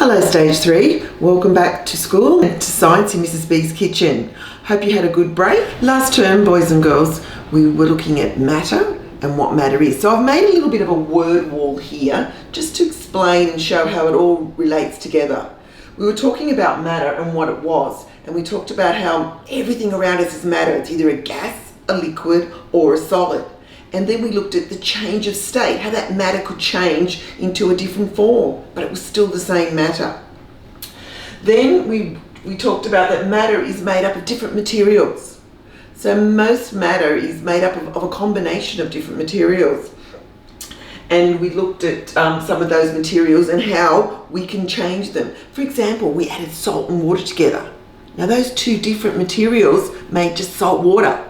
Hello Stage 3, welcome back to school and to Science in Mrs B's Kitchen. Hope you had a good break. Last term, boys and girls, we were looking at matter and what matter is. So I've made a little bit of a word wall here just to explain and show how it all relates together. We were talking about matter and what it was, and we talked about how everything around us is matter. It's either a gas, a liquid or a solid. And then we looked at the change of state, how that matter could change into a different form, but it was still the same matter. Then we talked about that matter is made up of different materials. So most matter is made up of a combination of different materials. And we looked at some of those materials and how we can change them. For example, we added salt and water together. Now those two different materials made just salt water.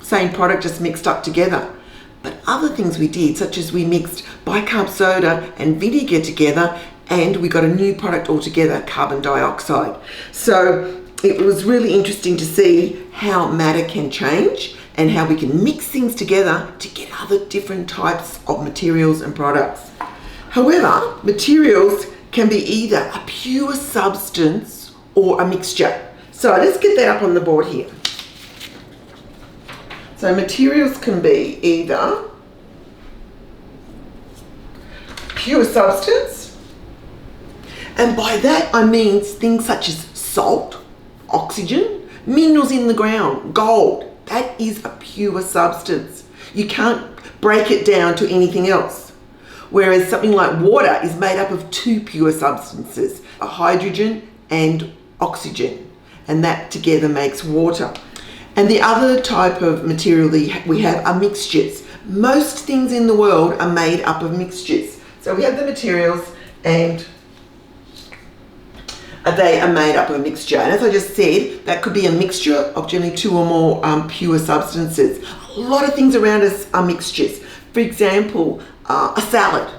Same product, just mixed up together. But other things we did, such as we mixed bicarb soda and vinegar together, and we got a new product altogether, carbon dioxide. So it was really interesting to see how matter can change and how we can mix things together to get other different types of materials and products. However, materials can be either a pure substance or a mixture. So let's get that up on the board here. So materials can be either pure substance, and by that I mean things such as salt, oxygen, minerals in the ground, gold. That is a pure substance. You can't break it down to anything else. Whereas something like water is made up of two pure substances, a hydrogen and oxygen, and that together makes water. And the other type of material that we have are mixtures. Most things in the world are made up of mixtures. So we have the materials and they are made up of a mixture. And as I just said, that could be a mixture of generally two or more pure substances. A lot of things around us are mixtures. For example, a salad.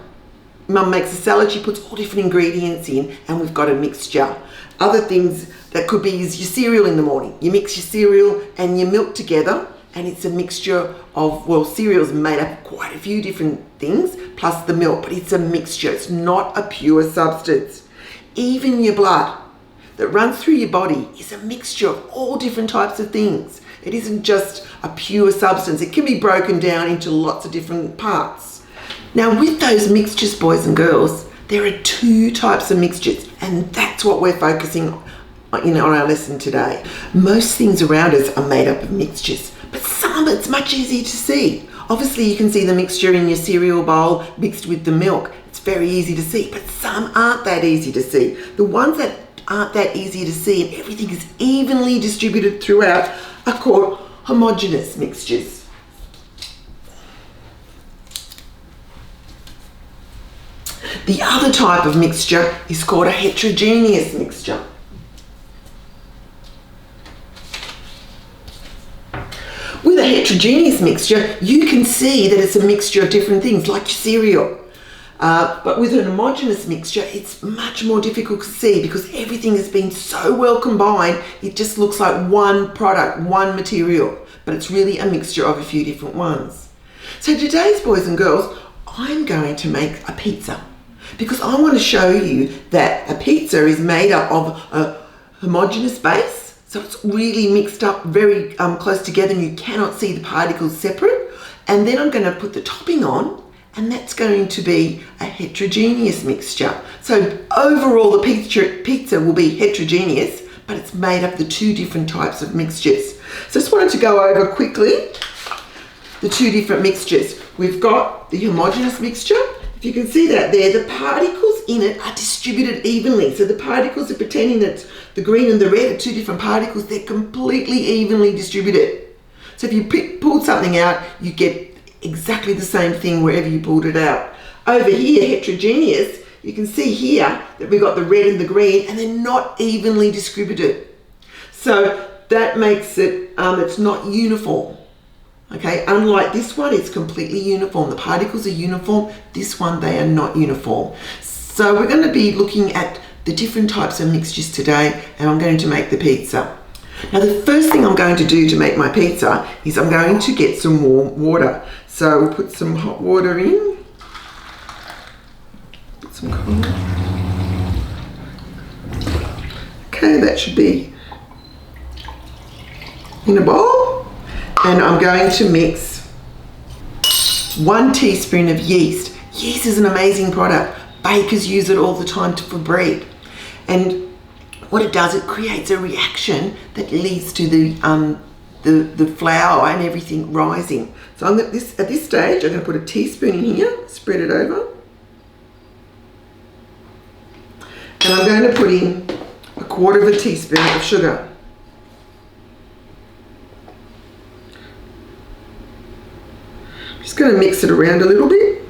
Mum makes a salad, she puts all different ingredients in, and we've got a mixture. Other things that could be is your cereal in the morning. You mix your cereal and your milk together, and it's a mixture of, well, cereal's made up of quite a few different things, plus the milk, but it's a mixture. It's not a pure substance. Even your blood that runs through your body is a mixture of all different types of things. It isn't just a pure substance. It can be broken down into lots of different parts. Now with those mixtures, boys and girls, there are two types of mixtures, and that's what we're focusing on our lesson today. Most things around us are made up of mixtures, but some it's much easier to see. Obviously you can see the mixture in your cereal bowl mixed with the milk. It's very easy to see, but some aren't that easy to see. The ones that aren't that easy to see and everything is evenly distributed throughout are called homogeneous mixtures. The other type of mixture is called a heterogeneous mixture. With a heterogeneous mixture, you can see that it's a mixture of different things, like your cereal. But with an homogeneous mixture, it's much more difficult to see because everything has been so well combined, it just looks like one product, one material, but it's really a mixture of a few different ones. So today's boys and girls, I'm going to make a pizza because I want to show you that a pizza is made up of a homogeneous base. So it's really mixed up very close together and you cannot see the particles separate. And then I'm going to put the topping on, and that's going to be a heterogeneous mixture. So overall the pizza will be heterogeneous, but it's made up of the two different types of mixtures. So I just wanted to go over quickly the two different mixtures. We've got the homogeneous mixture. If you can see that there, the particles in it are distributed evenly. So the particles are pretending that the green and the red are two different particles. They're completely evenly distributed. So if you pulled something out, you get exactly the same thing wherever you pulled it out. Over here, heterogeneous, you can see here that we've got the red and the green and they're not evenly distributed. So that makes it, it's not uniform. Okay, unlike this one, it's completely uniform. The particles are uniform. This one, they are not uniform. So we're going to be looking at the different types of mixtures today, and I'm going to make the pizza. Now the first thing I'm going to do to make my pizza is I'm going to get some warm water. So we'll put some hot water in. Put some cold. Okay, that should be in a bowl. And I'm going to mix 1 teaspoon of yeast. Yeast is an amazing product. Bakers use it all the time for bread. And what it does, it creates a reaction that leads to the flour and everything rising. So at this stage, I'm going to put a teaspoon in here, spread it over. And I'm going to put in 1/4 teaspoon of sugar. Just going to mix it around a little bit.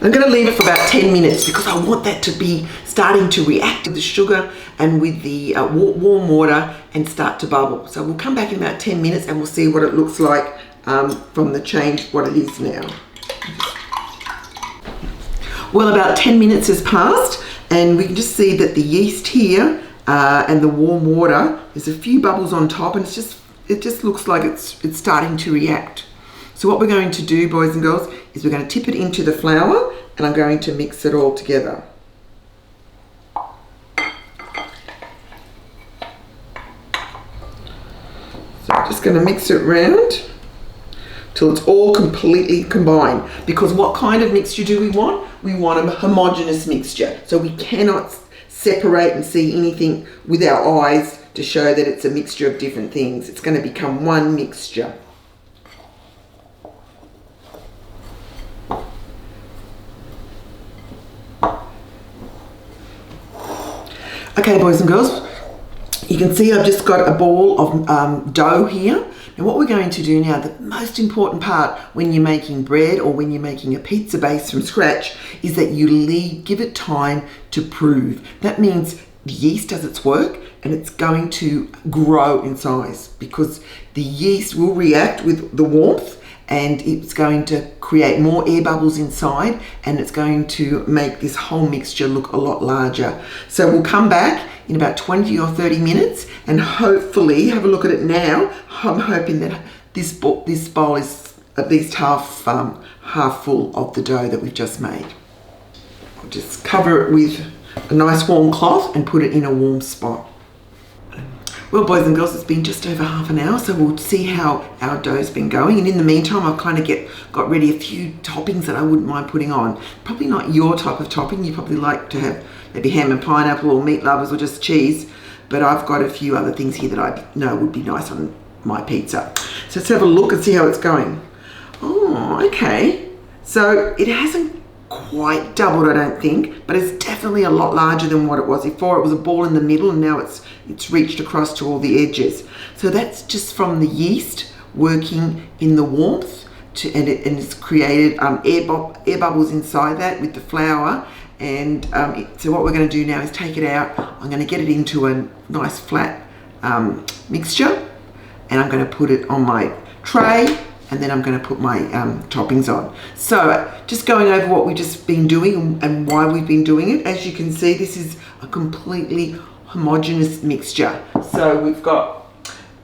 I'm going to leave it for about 10 minutes because I want that to be starting to react with the sugar and with the warm water and start to bubble. So we'll come back in about 10 minutes and we'll see what it looks like from the change, what it is now. Well, about 10 minutes has passed and we can just see that the yeast here and the warm water, there's a few bubbles on top and it just looks like it's starting to react. So what we're going to do, boys and girls, is we're going to tip it into the flour and I'm going to mix it all together. So I'm just going to mix it around till it's all completely combined. Because what kind of mixture do we want? We want a homogeneous mixture. So we cannot separate and see anything with our eyes to show that it's a mixture of different things. It's going to become one mixture. Okay, boys and girls, you can see I've just got a ball of dough here. Now what we're going to do now, the most important part when you're making bread or when you're making a pizza base from scratch is that you give it time to prove. That means the yeast does its work and it's going to grow in size because the yeast will react with the warmth and it's going to create more air bubbles inside and it's going to make this whole mixture look a lot larger. So we'll come back in about 20 or 30 minutes and hopefully have a look at it now. I'm hoping that this bowl is at least half full of the dough that we've just made. I'll just cover it with a nice warm cloth and put it in a warm spot. Well, boys and girls, it's been just over half an hour, so we'll see how our dough's been going. And in the meantime, I've kind of got ready a few toppings that I wouldn't mind putting on. Probably not your type of topping. You probably like to have maybe ham and pineapple or meat lovers or just cheese. But I've got a few other things here that I know would be nice on my pizza. So let's have a look and see how it's going. Oh, okay. So it hasn't quite doubled, I don't think, but it's definitely a lot larger than what it was before. It was a ball in the middle and now it's reached across to all the edges. So that's just from the yeast working in the warmth and it's created air bubbles inside that with the flour. And so what we're going to do now is take it out. I'm going to get it into a nice flat mixture and I'm going to put it on my tray. And then I'm going to put my toppings on. So just going over what we've just been doing and why we've been doing it. As you can see, this is a completely homogeneous mixture. So we've got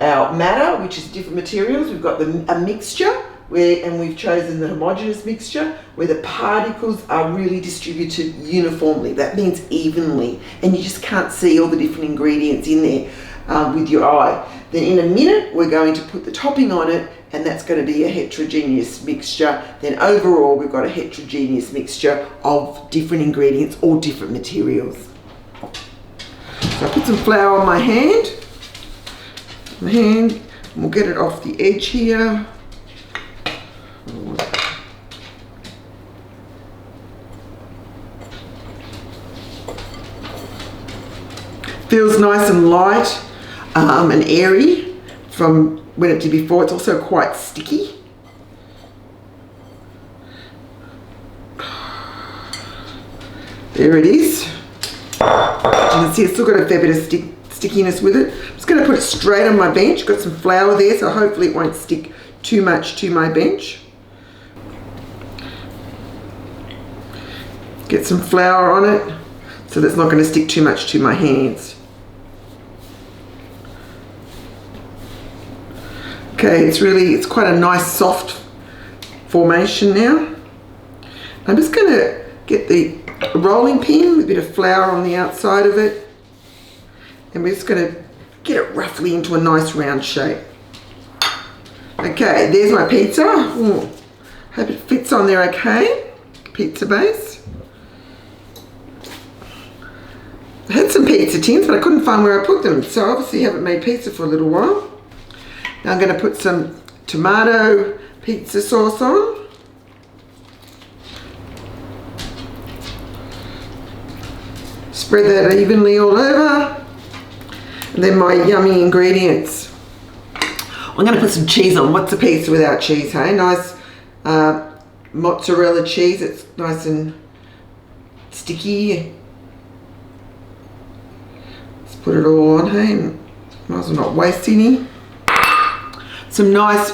our matter, which is different materials. We've got a mixture and we've chosen the homogeneous mixture where the particles are really distributed uniformly. That means evenly. And you just can't see all the different ingredients in there with your eye. Then in a minute, we're going to put the topping on it and that's going to be a heterogeneous mixture. Then overall, we've got a heterogeneous mixture of different ingredients or different materials. So I put some flour on my hand. And we'll get it off the edge here. Feels nice and light and airy from when it did before. It's also quite sticky. There it is. As you can see, it's still got a fair bit of stickiness with it. I'm just going to put it straight on my bench. Got some flour there, so hopefully it won't stick too much to my bench. Get some flour on it so that's not going to stick too much to my hands. Okay, it's quite a nice soft formation now. I'm just going to get the rolling pin with a bit of flour on the outside of it. And we're just going to get it roughly into a nice round shape. Okay, there's my pizza. Ooh, hope it fits on there okay. Pizza base. I had some pizza tins, but I couldn't find where I put them. So obviously haven't made pizza for a little while. Now I'm going to put some tomato pizza sauce on. Spread that evenly all over. And then my yummy ingredients. I'm going to put some cheese on. What's a pizza without cheese, hey? Nice mozzarella cheese. It's nice and sticky. Let's put it all on, hey? Might as well not waste any. Some nice,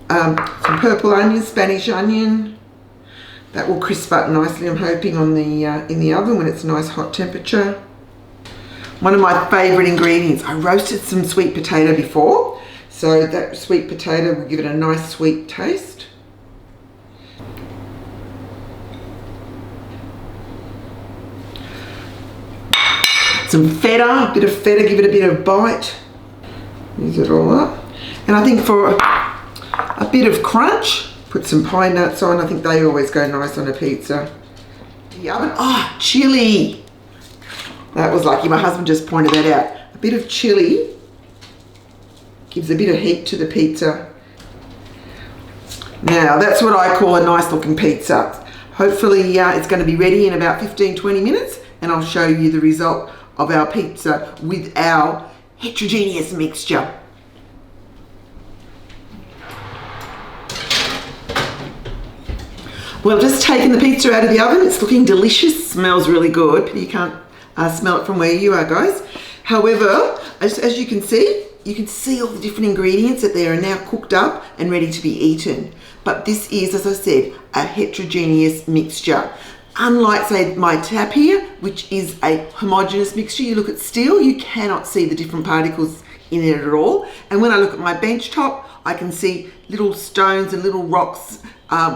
some purple onion, Spanish onion. That will crisp up nicely, I'm hoping, on the in the oven when it's a nice hot temperature. One of my favourite ingredients. I roasted some sweet potato before. So that sweet potato will give it a nice sweet taste. Some feta, a bit of feta, give it a bit of bite. Use it all up. And I think for a bit of crunch, put some pine nuts on. I think they always go nice on a pizza. The oven, chili. That was lucky, my husband just pointed that out. A bit of chili gives a bit of heat to the pizza. Now that's what I call a nice looking pizza. Hopefully it's going to be ready in about 15-20 minutes and I'll show you the result of our pizza with our heterogeneous mixture. Well, just taken the pizza out of the oven. It's looking delicious, smells really good. You can't smell it from where you are, guys. However, as you can see all the different ingredients that they are now cooked up and ready to be eaten. But this is, as I said, a heterogeneous mixture. Unlike, say, my tap here, which is a homogeneous mixture, you look at steel, you cannot see the different particles in it at all. And when I look at my bench top, I can see little stones and little rocks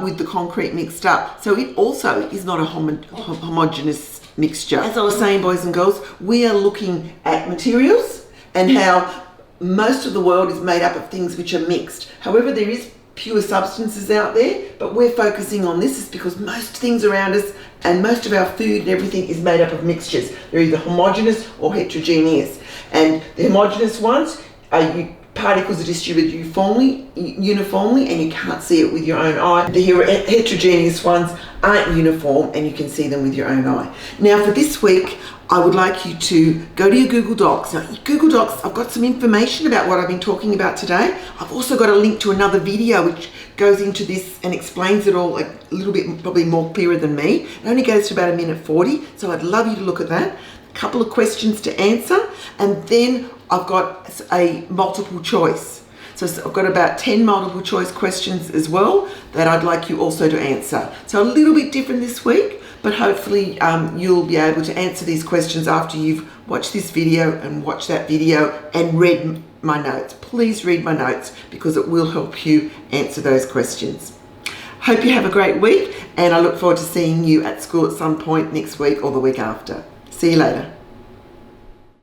with the concrete mixed up. So it also is not a homogeneous mixture. As I was saying, boys and girls, we are looking at materials and how most of the world is made up of things which are mixed. However, there is pure substances out there, but we're focusing on this is because most things around us and most of our food and everything is made up of mixtures. They're either homogeneous or heterogeneous. And the homogeneous ones are particles are distributed uniformly and you can't see it with your own eye. The heterogeneous ones aren't uniform and you can see them with your own eye. Now for this week, I would like you to go to your Google Docs. Now, Google Docs, I've got some information about what I've been talking about today. I've also got a link to another video which goes into this and explains it all a little bit, probably more clearer than me. It only goes to about 1:40, so I'd love you to look at that. A couple of questions to answer, and then I've got a multiple choice. So I've got about 10 multiple choice questions as well that I'd like you also to answer. So a little bit different this week, but hopefully you'll be able to answer these questions after you've watched this video and watched that video and read my notes. Please read my notes because it will help you answer those questions. Hope you have a great week and I look forward to seeing you at school at some point next week or the week after. See you later.